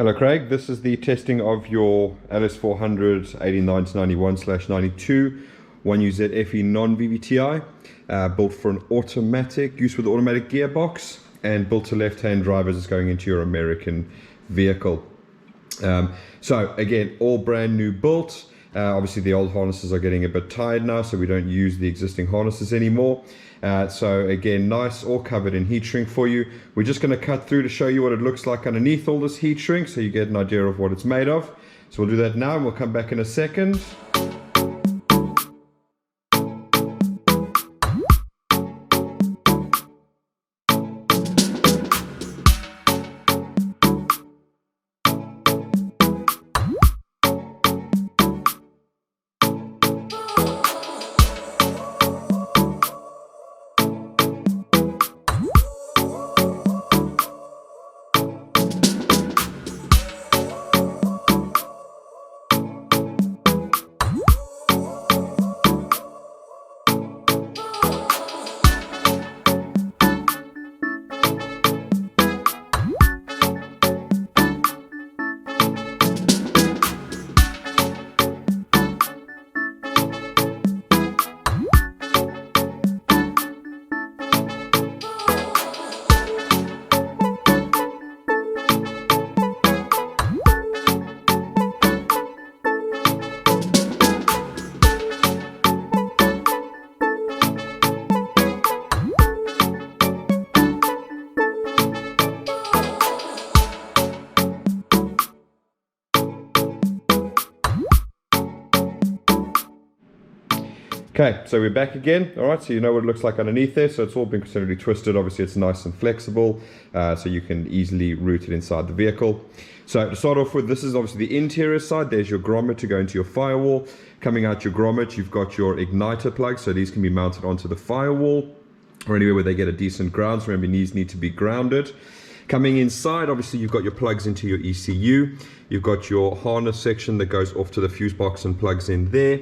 Hello Craig, this is the testing of your LS400 89-91/92 1UZ-FE non-VVTi, built for an automatic, use with automatic gearbox, and built to left-hand drivers is going into your American vehicle. So again, all brand new built. Obviously the old harnesses are getting a bit tired now, so we don't use the existing harnesses anymore. So again, nice, all covered in heat shrink for you. We're just going to cut through to show you what it looks like underneath all this heat shrink, so you get an idea of what it's made of. So we'll do that now and we'll come back in a second. Okay, so we're back again. All right, so you know what it looks like underneath there. So it's all been considerably twisted. Obviously, it's nice and flexible, so you can easily route it inside the vehicle. So to start off with, this is obviously the interior side. There's your grommet to go into your firewall. Coming out your grommet, you've got your igniter plugs. So these can be mounted onto the firewall or anywhere where they get a decent ground. So remember, these need to be grounded. Coming inside, obviously, you've got your plugs into your ECU. You've got your harness section that goes off to the fuse box and plugs in there.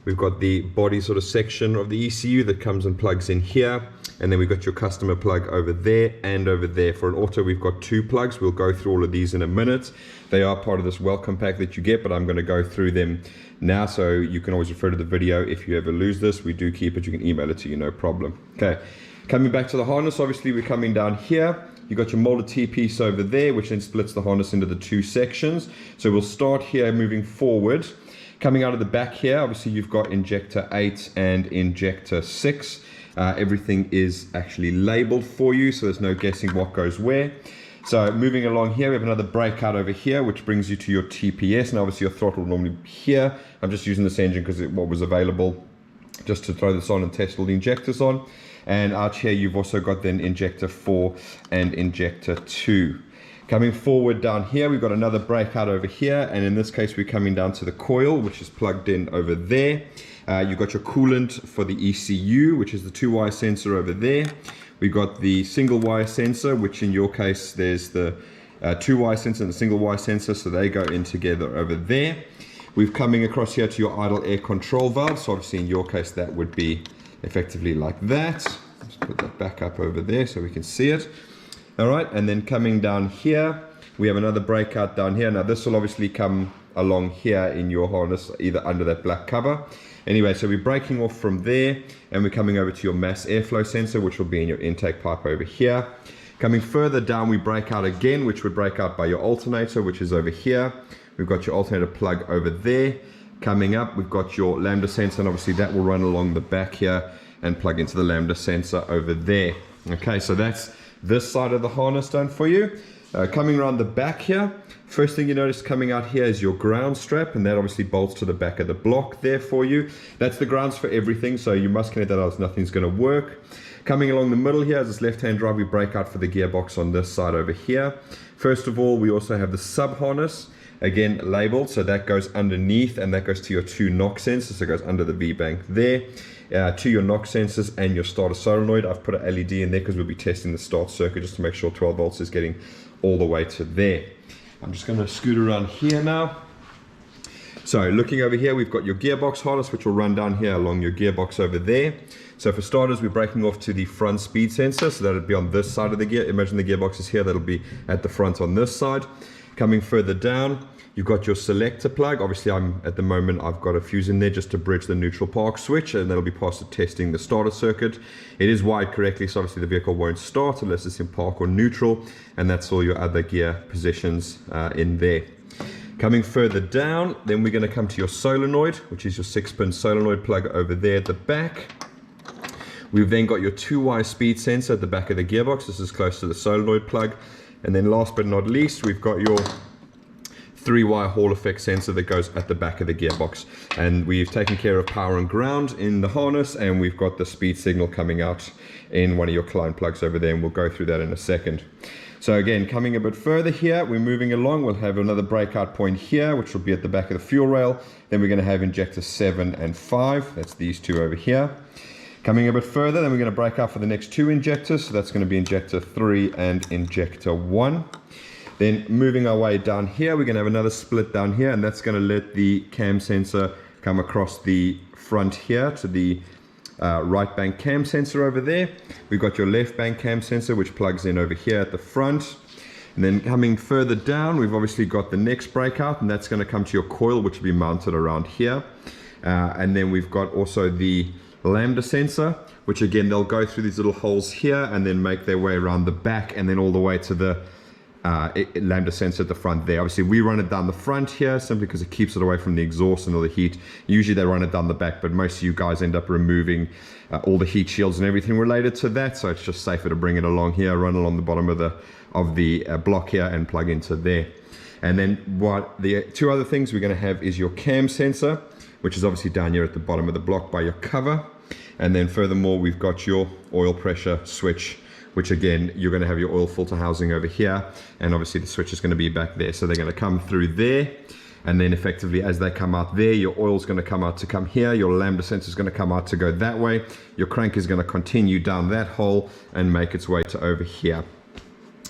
We've got the body sort of section of the ECU that comes and plugs in here. And then we've got your customer plug over there and over there. For an auto, we've got two plugs. We'll go through all of these in a minute. They are part of this welcome pack that you get, but I'm going to go through them now, so you can always refer to the video if you ever lose this. We do keep it. You can email it to you, no problem. Okay, coming back to the harness, obviously we're coming down here. You've got your molded T-piece over there, which then splits the harness into the two sections. So we'll start here moving forward. Coming out of the back here, obviously you've got injector 8 and injector 6. Everything is actually labeled for you, so there's no guessing what goes where. So moving along here, we have another breakout over here, which brings you to your TPS. And obviously your throttle normally here. I'm just using this engine because what was available, just to throw this on and test all the injectors on. And out here, you've also got then injector 4 and injector 2. Coming forward down here, we've got another breakout over here. And in this case, we're coming down to the coil, which is plugged in over there. You've got your coolant for the ECU, which is the 2-wire sensor over there. We've got the single wire sensor, which in your case, there's the 2-wire sensor and the single wire sensor. So they go in together over there. We're coming across here to your idle air control valve. So obviously in your case, that would be effectively like that. Let's put that back up over there so we can see it. All right, and then coming down here, we have another breakout down here. Now this will obviously come along here in your harness, either under that black cover. Anyway, so we're breaking off from there and we're coming over to your mass airflow sensor, which will be in your intake pipe over here. Coming further down, we break out again, which would break out by your alternator, which is over here. We've got your alternator plug over there. Coming up, we've got your lambda sensor, and obviously that will run along the back here and plug into the lambda sensor over there. Okay, so that's this side of the harness done for you. Coming around the back here, first thing you notice coming out here is your ground strap, and that obviously bolts to the back of the block there for you. That's the grounds for everything, so you must connect that, else nothing's going to work. Coming along the middle here is this left-hand drive. We break out for the gearbox on this side over here. First of all, we also have the sub harness, again labeled, so that goes underneath, and that goes to your 2 knock sensors, so it goes under the V-bank there. To your knock sensors and your starter solenoid. I've put an LED in there because we'll be testing the start circuit just to make sure 12 volts is getting all the way to there. I'm just going to scoot around here now. So looking over here, we've got your gearbox harness, which will run down here along your gearbox over there. So for starters, we're breaking off to the front speed sensor, so that'll be on this side of the gear. Imagine the gearbox is here, that'll be at the front on this side. Coming further down, you've got your selector plug. Obviously, at the moment, I've got a fuse in there just to bridge the neutral park switch, and that'll be past the testing the starter circuit. It is wired correctly, so obviously the vehicle won't start unless it's in park or neutral, and that's all your other gear positions in there. Coming further down, then we're going to come to your solenoid, which is your 6-pin solenoid plug over there at the back. We've then got your 2-wire speed sensor at the back of the gearbox. This is close to the solenoid plug. And then last but not least, we've got your 3-wire Hall effect sensor that goes at the back of the gearbox. And we've taken care of power and ground in the harness, and we've got the speed signal coming out in one of your client plugs over there, and we'll go through that in a second. So again, coming a bit further here, we're moving along. We'll have another breakout point here, which will be at the back of the fuel rail. Then we're going to have injector 7 and 5. That's these two over here. Coming a bit further, then we're going to break out for the next 2 injectors. So that's going to be injector 3 and injector 1. Then moving our way down here, we're going to have another split down here, and that's going to let the cam sensor come across the front here to the right bank cam sensor over there. We've got your left bank cam sensor, which plugs in over here at the front. And then coming further down, we've obviously got the next breakout, and that's going to come to your coil, which will be mounted around here. And then we've got also the lambda sensor, which again, they'll go through these little holes here and then make their way around the back and then all the way to the lambda sensor at the front there. Obviously we run it down the front here simply because it keeps it away from the exhaust and all the heat. Usually they run it down the back, but most of you guys end up removing all the heat shields and everything related to that, so it's just safer to bring it along here, run along the bottom of the block here and plug into there. And then what the 2 other things we're going to have is your cam sensor, which is obviously down here at the bottom of the block by your cover. And then furthermore, we've got your oil pressure switch, which again, you're going to have your oil filter housing over here, and obviously the switch is going to be back there. So they're going to come through there, and then effectively as they come out there, your oil's going to come out to come here, your lambda sensor is going to come out to go that way, your crank is going to continue down that hole and make its way to over here.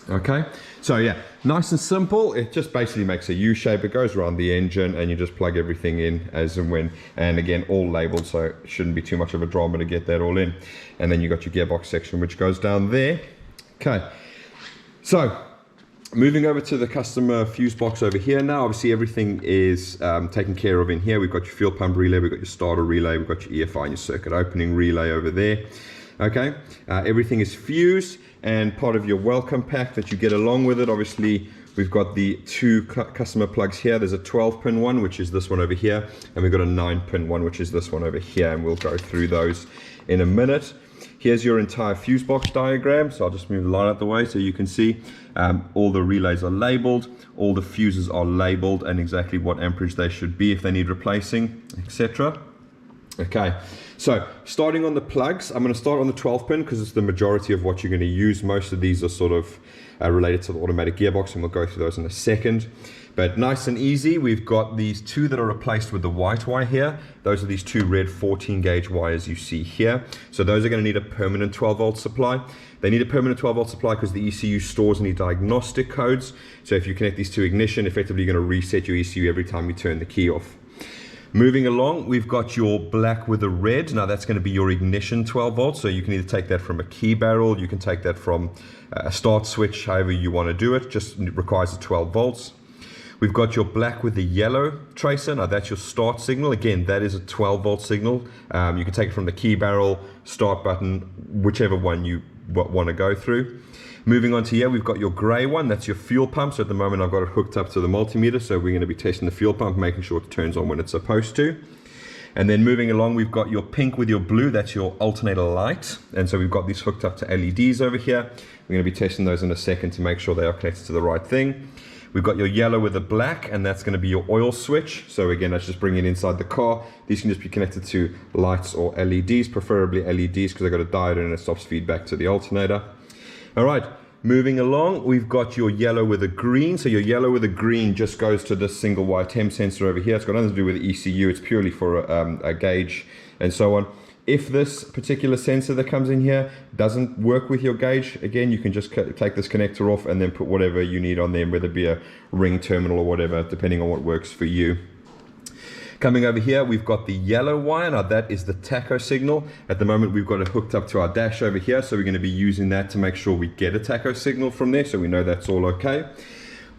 Okay, so yeah, nice and simple. It just basically makes a U shape. It goes around the engine and you just plug everything in as and when, and again all labeled, so it shouldn't be too much of a drama to get that all in. And then you got your gearbox section which goes down there. Okay, so moving over to the customer fuse box over here now. Obviously everything is taken care of in here. We've got your fuel pump relay, we've got your starter relay, we've got your EFI and your circuit opening relay over there. Okay, everything is fused, and part of your welcome pack that you get along with it, obviously we've got the 2 customer plugs here. There's a 12-pin one, which is this one over here, and we've got a 9-pin one, which is this one over here, and we'll go through those in a minute. Here's your entire fuse box diagram, so I'll just move the line out the way so you can see all the relays are labeled, all the fuses are labeled, and exactly what amperage they should be if they need replacing, etc. Okay, so starting on the plugs, I'm going to start on the 12-pin because it's the majority of what you're going to use. Most of these are sort of related to the automatic gearbox, and we'll go through those in a second. But nice and easy, we've got these 2 that are replaced with the white wire here. Those are these 2 red 14 gauge wires you see here. So those are going to need a permanent 12-volt supply. They need a permanent 12-volt supply because the ECU stores any diagnostic codes. So if you connect these to ignition, effectively you're going to reset your ECU every time you turn the key off. Moving along, we've got your black with a red. Now that's going to be your ignition 12 volts. So you can either take that from a key barrel, you can take that from a start switch, however you want to do it. Just requires the 12 volts. We've got your black with the yellow tracer. Now that's your start signal. Again, that is a 12 volt signal. You can take it from the key barrel, start button, whichever one you want to go through. Moving on to here, we've got your gray one, that's your fuel pump. So at the moment I've got it hooked up to the multimeter, so we're going to be testing the fuel pump, making sure it turns on when it's supposed to. And then moving along, we've got your pink with your blue, that's your alternator light. And so we've got these hooked up to LEDs over here. We're going to be testing those in a second to make sure they are connected to the right thing. We've got your yellow with the black, and that's going to be your oil switch. So again, that's just bringing it inside the car. These can just be connected to lights or LEDs, preferably LEDs because they've got a diode and it stops feedback to the alternator. All right, moving along, we've got your yellow with a green. So your yellow with a green just goes to this single wire temp sensor over here. It's got nothing to do with the ECU. It's purely for a gauge and so on. If this particular sensor that comes in here doesn't work with your gauge, again, you can just take this connector off and then put whatever you need on there, whether it be a ring terminal or whatever, depending on what works for you. Coming over here, we've got the yellow wire. Now that is the tacho signal. At the moment, we've got it hooked up to our dash over here, so we're going to be using that to make sure we get a tacho signal from there, so we know that's all okay.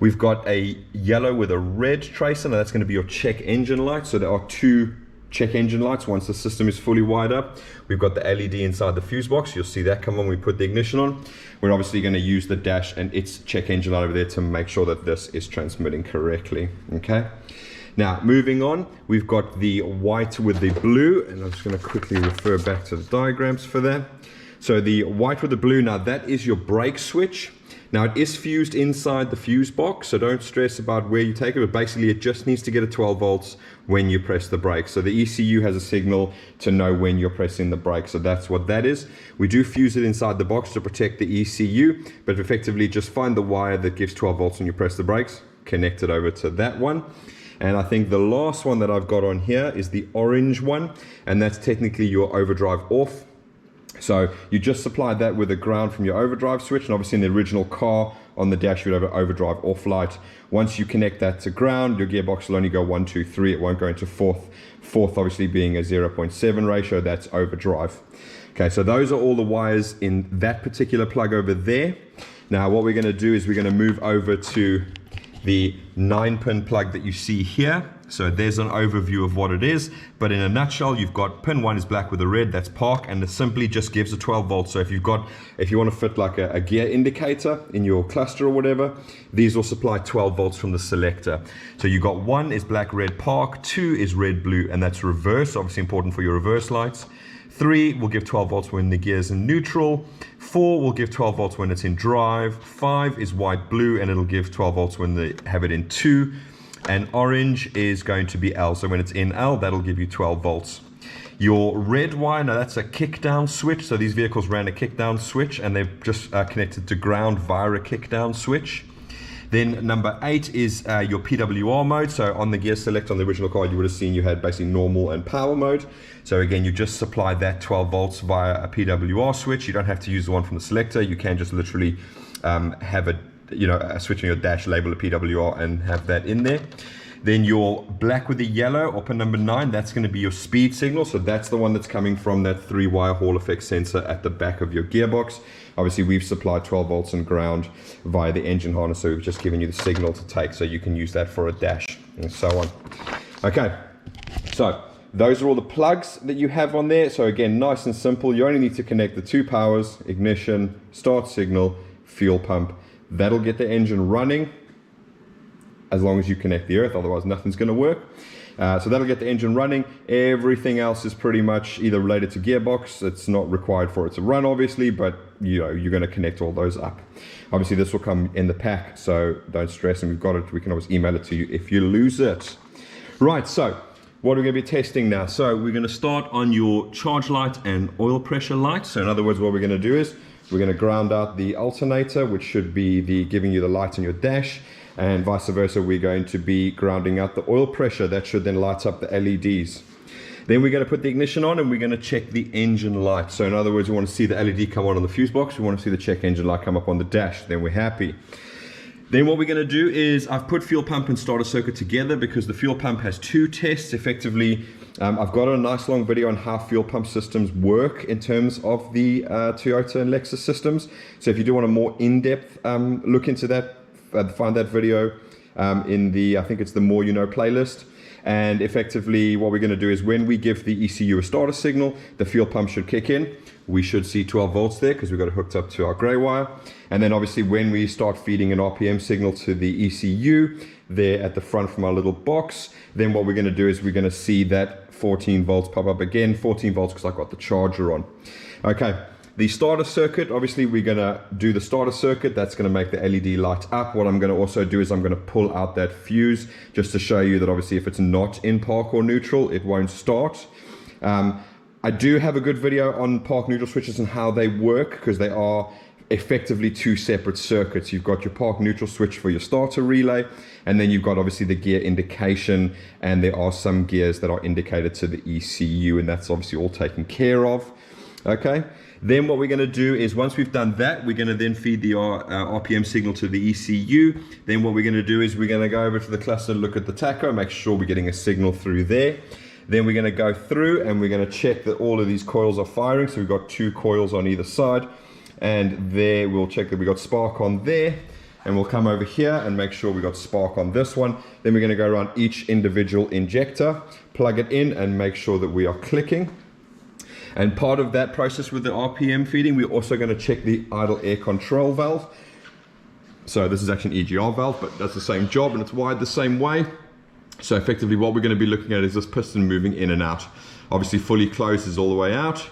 We've got a yellow with a red tracer, and that's going to be your check engine light. So there are two check engine lights once the system is fully wired up. We've got the LED inside the fuse box. You'll see that come on when we put the ignition on. We're obviously going to use the dash and its check engine light over there to make sure that this is transmitting correctly. Okay. Now moving on, we've got the white with the blue, and I'm just going to quickly refer back to the diagrams for that. So the white with the blue, now that is your brake switch. Now it is fused inside the fuse box, so don't stress about where you take it, but basically it just needs to get a 12 volts when you press the brake. So the ECU has a signal to know when you're pressing the brake, so that's what that is. We do fuse it inside the box to protect the ECU, but effectively just find the wire that gives 12 volts when you press the brakes, connect it over to that one. And I think the last one that I've got on here is the orange one, and that's technically your overdrive off. So you just supply that with a ground from your overdrive switch, and obviously in the original car on the dash you would have an overdrive off light. Once you connect that to ground, your gearbox will only go 1, 2, 3, it won't go into fourth. Fourth obviously being a 0.7 ratio, that's overdrive. Okay, so those are all the wires in that particular plug over there. Now what we're going to do is we're going to move over to the 9-pin plug that you see here. So there's an overview of what it is, but in a nutshell, you've got pin 1 is black with a red, that's park, and it simply just gives a 12 volts. So if you want to fit like a gear indicator in your cluster or whatever, these will supply 12 volts from the selector. So you got 1 is black, red, park, 2 is red, blue, and that's reverse, obviously important for your reverse lights. 3 will give 12 volts when the gear's in neutral. 4 will give 12 volts when it's in drive. 5 is white, blue, and it'll give 12 volts when they have it in 2. And orange is going to be L. So when it's in L, that'll give you 12 volts. Your red wire, now that's a kick down switch. So these vehicles ran a kick down switch, and they've just connected to ground via a kick down switch. Then number 8 is your PWR mode. So on the gear select on the original car, you would have seen you had basically normal and power mode. So again, you just supply that 12 volts via a PWR switch. You don't have to use the one from the selector. You can just literally have a switch on your dash, label a PWR, and have that in there. Then your black with the yellow, or pin number 9, that's going to be your speed signal. So that's the one that's coming from that 3-wire Hall effect sensor at the back of your gearbox. Obviously, we've supplied 12 volts and ground via the engine harness, so we've just given you the signal to take, so you can use that for a dash and so on. Okay, so those are all the plugs that you have on there. So again, nice and simple. You only need to connect the 2 powers, ignition, start signal, fuel pump. That'll get the engine running as long as you connect the earth, otherwise nothing's going to work. So that'll get the engine running. Everything else is pretty much either related to gearbox. It's not required for it to run, obviously, but you're going to connect all those up. Obviously, this will come in the pack, so don't stress, and we've got it. We can always email it to you if you lose it. Right, so what are we going to be testing now? So we're going to start on your charge light and oil pressure light. So in other words, what we're going to do is we're going to ground out the alternator, which should be giving you the light on your dash, and vice versa, we're going to be grounding out the oil pressure. That should then light up the LEDs. Then we're going to put the ignition on, and we're going to check the engine light. So in other words, we want to see the LED come on the fuse box. We want to see the check engine light come up on the dash. Then we're happy. Then what we're going to do is I've put fuel pump and starter circuit together because the fuel pump has 2 tests. Effectively, I've got a nice long video on how fuel pump systems work in terms of the Toyota and Lexus systems. So if you do want a more in-depth look into that, find that video in the, I think it's the More You Know playlist. And effectively what we're going to do is when we give the ECU a starter signal, the fuel pump should kick in. We should see 12 volts there because we've got it hooked up to our grey wire. And then obviously when we start feeding an RPM signal to the ECU there at the front from our little box, then what we're going to do is we're going to see that 14 volts pop up again. 14 volts because I've got the charger on. Okay. The starter circuit, obviously we're going to do the starter circuit. That's going to make the LED light up. What I'm going to also do is I'm going to pull out that fuse just to show you that obviously if it's not in park or neutral, it won't start. I do have a good video on park neutral switches and how they work because they are effectively 2 separate circuits. You've got your park neutral switch for your starter relay, and then you've got obviously the gear indication, and there are some gears that are indicated to the ECU, and that's obviously all taken care of. Okay. Then what we're going to do is once we've done that, we're going to then feed the RPM signal to the ECU. Then what we're going to do is we're going to go over to the cluster, look at the tacho, make sure we're getting a signal through there. Then we're going to go through and we're going to check that all of these coils are firing. So we've got 2 coils on either side. And there we'll check that we got spark on there. and we'll come over here and make sure we got spark on this one. Then we're going to go around each individual injector, plug it in and make sure that we are clicking. And part of that process with the RPM feeding, we're also going to check the idle air control valve. So this is actually an EGR valve, but does the same job and it's wired the same way. So effectively what we're going to be looking at is this piston moving in and out. Obviously fully closed is all the way out,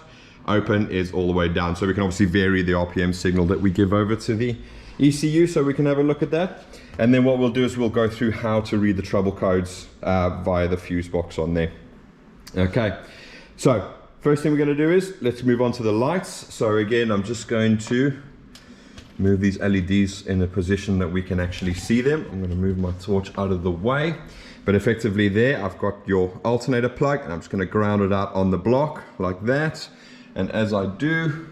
open is all the way down. So we can obviously vary the RPM signal that we give over to the ECU, so we can have a look at that. And then what we'll do is we'll go through how to read the trouble codes via the fuse box on there. Okay, so first thing we're going to do is let's move on to the lights. So again, I'm just going to move these LEDs in a position that we can actually see them. I'm going to move my torch out of the way. But effectively there, I've got your alternator plug and I'm just going to ground it out on the block like that. And as I do,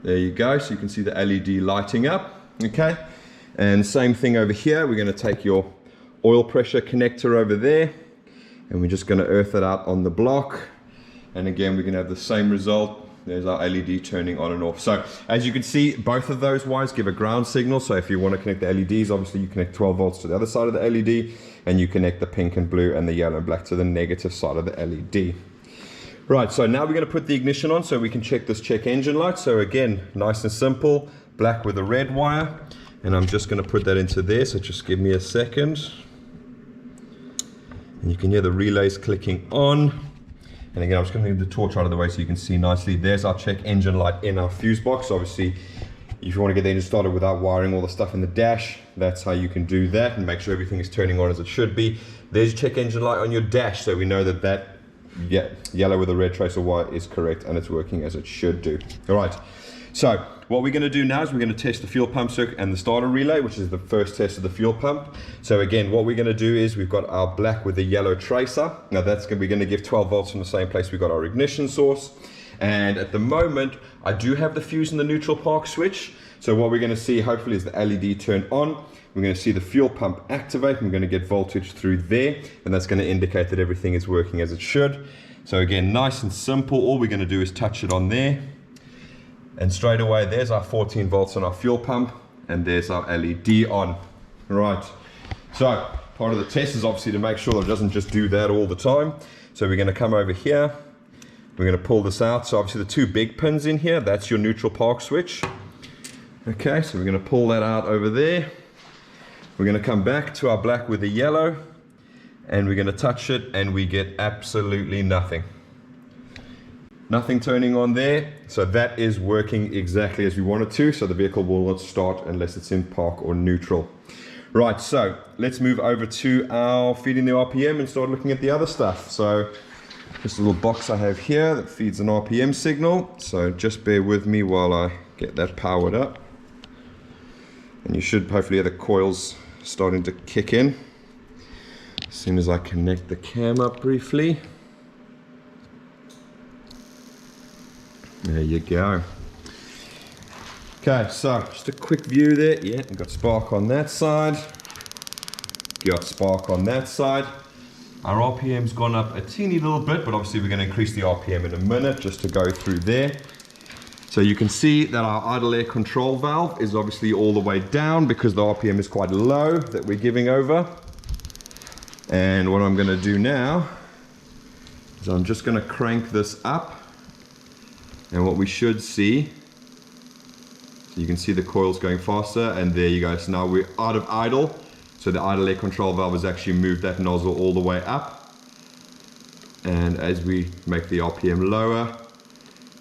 there you go. So you can see the LED lighting up. Okay. And same thing over here. We're going to take your oil pressure connector over there and we're just going to earth it out on the block. And again, we're going to have the same result. There's our LED turning on and off. So as you can see, both of those wires give a ground signal. So if you want to connect the LEDs, obviously you connect 12 volts to the other side of the LED and you connect the pink and blue and the yellow and black to the negative side of the LED. Right, so now we're going to put the ignition on so we can check this check engine light. So again, nice and simple, black with a red wire. And I'm just going to put that into there. So just give me a second. And you can hear the relays clicking on. And again, I'm just going to move the torch out of the way so you can see nicely. There's our check engine light in our fuse box. Obviously, if you want to get the engine started without wiring all the stuff in the dash, that's how you can do that and make sure everything is turning on as it should be. There's your check engine light on your dash, so we know that that yellow with a red tracer wire is correct and it's working as it should do. All right, so what we're going to do now is we're going to test the fuel pump circuit and the starter relay, which is the first test of the fuel pump. So again, what we're going to do is we've got our black with the yellow tracer. Now we're going to give 12 volts from the same place we got our ignition source. And at the moment, I do have the fuse and the neutral park switch. So what we're going to see hopefully is the LED turn on. We're going to see the fuel pump activate. And we're going to get voltage through there. And that's going to indicate that everything is working as it should. So again, nice and simple. All we're going to do is touch it on there. And straight away, there's our 14 volts on our fuel pump. And there's our LED on. Right. So part of the test is obviously to make sure that it doesn't just do that all the time. So we're going to come over here. We're going to pull this out. So obviously the two big pins in here, that's your neutral park switch. Okay, so we're going to pull that out over there. We're going to come back to our black with the yellow and we're going to touch it and we get absolutely nothing. Nothing turning on there. So that is working exactly as we want it to. So the vehicle will not start unless it's in park or neutral. Right, so let's move over to our feeding the RPM and start looking at the other stuff. So just a little box I have here that feeds an RPM signal. So just bear with me while I get that powered up. And you should hopefully hear the coils starting to kick in as soon as I connect the cam up briefly. There you go. Okay, so just a quick view there. Yeah, we've got spark on that side. Got spark on that side. Our RPM's gone up a teeny little bit, but obviously we're going to increase the RPM in a minute just to go through there. So you can see that our idle air control valve is obviously all the way down because the RPM is quite low that we're giving over. And what I'm going to do now is I'm just going to crank this up. And what we should see, so you can see the coils going faster, and there you go. So now we're out of idle. So the idle air control valve has actually moved that nozzle all the way up. And as we make the RPM lower,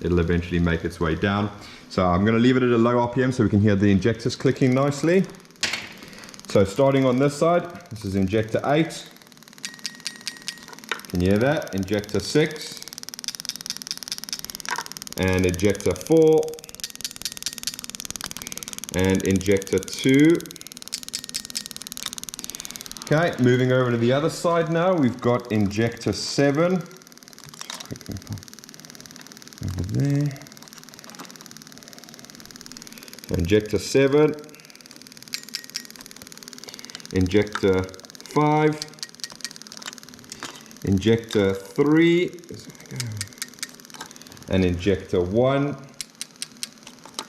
it'll eventually make its way down. So I'm going to leave it at a low RPM so we can hear the injectors clicking nicely. So starting on this side, this is injector 8. Can you hear that? Injector 6. And injector 4. And injector 2. Okay, moving over to the other side now, we've got injector 7. Over there. Injector 7. Injector 5. Injector 3. And injector 1.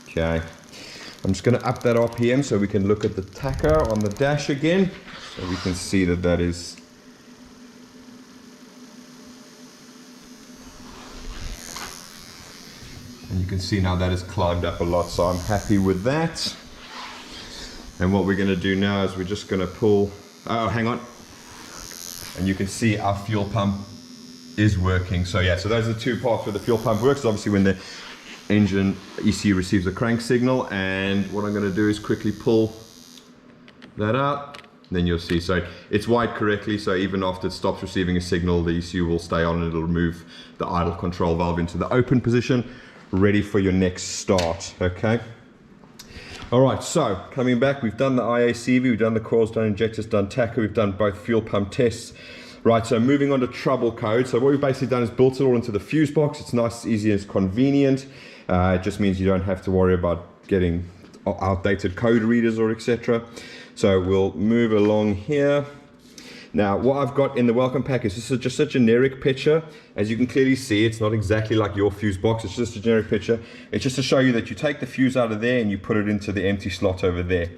Okay. I'm just going to up that RPM so we can look at the tacho on the dash again, so we can see that that is and you can see now that has climbed up a lot, so I'm happy with that. And what we're going to do now is we're just going to pull, oh hang on, and you can see our fuel pump is working. So yeah, so those are the two parts where the fuel pump works. Obviously when the engine ECU receives a crank signal, and what I'm going to do is quickly pull that out, then you'll see, so it's wired correctly, so even after it stops receiving a signal, the ECU will stay on and it'll move the idle control valve into the open position, ready for your next start. Okay. Alright, so coming back, we've done the IACV, we've done the coils, done injectors, done tacho, we've done both fuel pump tests. Right, so moving on to trouble code. So what we've basically done is built it all into the fuse box. It's nice, easy, it's convenient. It just means you don't have to worry about getting outdated code readers or etc. So we'll move along here. Now, what I've got in the welcome pack is just a generic picture. As you can clearly see, it's not exactly like your fuse box, it's just a generic picture. It's just to show you that you take the fuse out of there and you put it into the empty slot over there.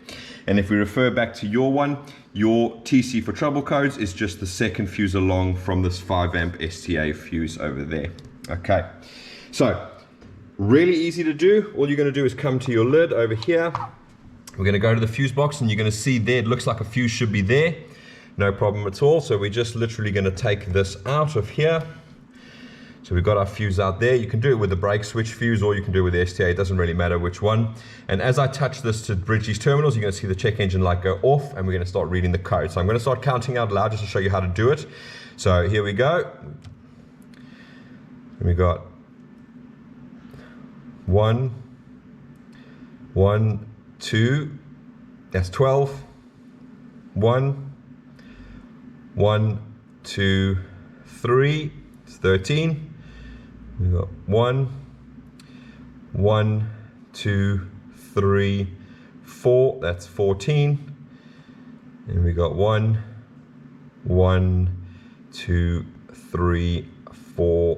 And if we refer back to your one, your TC for trouble codes is just the second fuse along from this 5 amp STA fuse over there. Okay, so really easy to do. All you're going to do is come to your lid over here. We're going to go to the fuse box and you're going to see there, it looks like a fuse should be there. No problem at all. So we're just literally going to take this out of here. So we've got our fuse out there. You can do it with the brake switch fuse or you can do it with the STA. It doesn't really matter which one. And as I touch this to bridge these terminals, you're going to see the check engine light go off and we're going to start reading the code. So I'm going to start counting out loud just to show you how to do it. So here we go. And we got 1, 1, 2, that's 12, 1, 1, 2, 3, it's 13. We got 1, 1, 2, 3, 4, that's 14. And we got 1, 1, 2, 3, 4,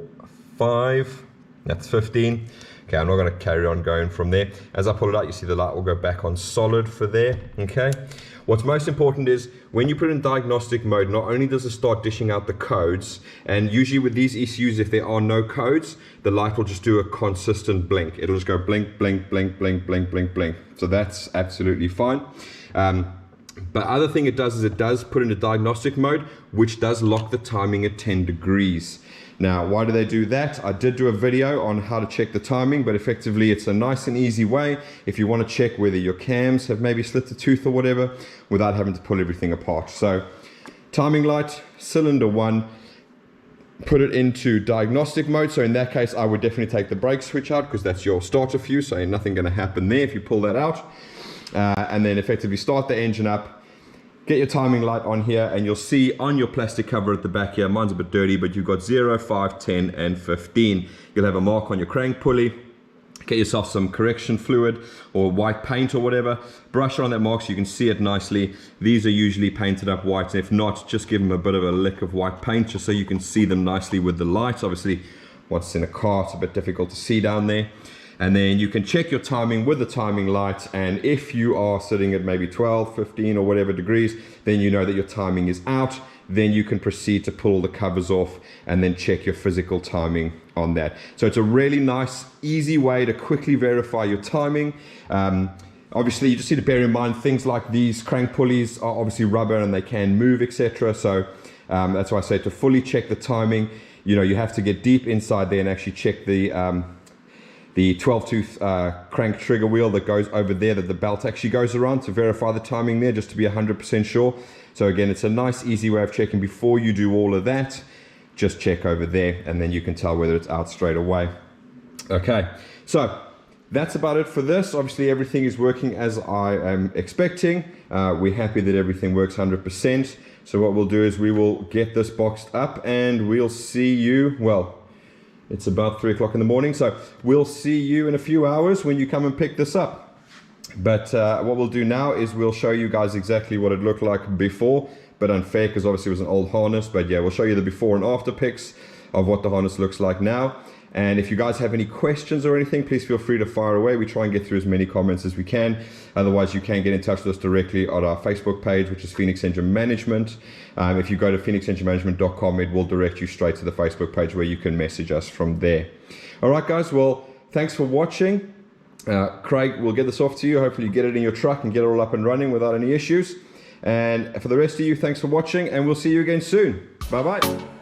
5, that's 15. Okay, I'm not going to carry on going from there. As I pull it out, you see the light will go back on solid for there. Okay. What's most important is when you put it in diagnostic mode, not only does it start dishing out the codes, and usually with these ECUs, if there are no codes, the light will just do a consistent blink. It'll just go blink, blink, blink, blink, blink, blink, blink. So that's absolutely fine. But other thing it does is it does put into diagnostic mode, which does lock the timing at 10 degrees. Now, why do they do that? I did do a video on how to check the timing, but effectively it's a nice and easy way if you want to check whether your cams have maybe slit the tooth or whatever without having to pull everything apart. So, timing light, cylinder 1, put it into diagnostic mode. So in that case, I would definitely take the brake switch out because that's your starter fuse, so nothing going to happen there if you pull that out. And then effectively start the engine up. Get your timing light on here and you'll see on your plastic cover at the back here, mine's a bit dirty, but you've got 0, 5, 10 and 15. You'll have a mark on your crank pulley. Get yourself some correction fluid or white paint or whatever. Brush on that mark so you can see it nicely. These are usually painted up white, and if not, just give them a bit of a lick of white paint just so you can see them nicely with the lights. Obviously, once in a car, it's a bit difficult to see down there. And then you can check your timing with the timing light, and if you are sitting at maybe 12, 15 or whatever degrees, then you know that your timing is out. Then you can proceed to pull the covers off and then check your physical timing on that. So it's a really nice, easy way to quickly verify your timing. Obviously, you just need to bear in mind things like these crank pulleys are obviously rubber and they can move, etc. So that's why I say to fully check the timing, you know, you have to get deep inside there and actually check the 12-tooth crank trigger wheel that goes over there that the belt actually goes around to verify the timing there, just to be 100% sure. So again, it's a nice, easy way of checking. Before you do all of that, just check over there and then you can tell whether it's out straight away. Okay, so that's about it for this. Obviously, everything is working as I am expecting. We're happy that everything works 100%. So what we'll do is we will get this boxed up and we'll see you, well, it's about 3 o'clock in the morning, so we'll see you in a few hours when you come and pick this up. But what we'll do now is we'll show you guys exactly what it looked like before, but unfair because obviously it was an old harness. But yeah, we'll show you the before and after pics of what the harness looks like now. And if you guys have any questions or anything, please feel free to fire away. We try and get through as many comments as we can. Otherwise, you can get in touch with us directly on our Facebook page, which is Phoenix Engine Management. If you go to phoenixenginemanagement.com, it will direct you straight to the Facebook page where you can message us from there. All right, guys. Well, thanks for watching. Craig, we'll get this off to you. Hopefully you get it in your truck and get it all up and running without any issues. And for the rest of you, thanks for watching, and we'll see you again soon. Bye-bye.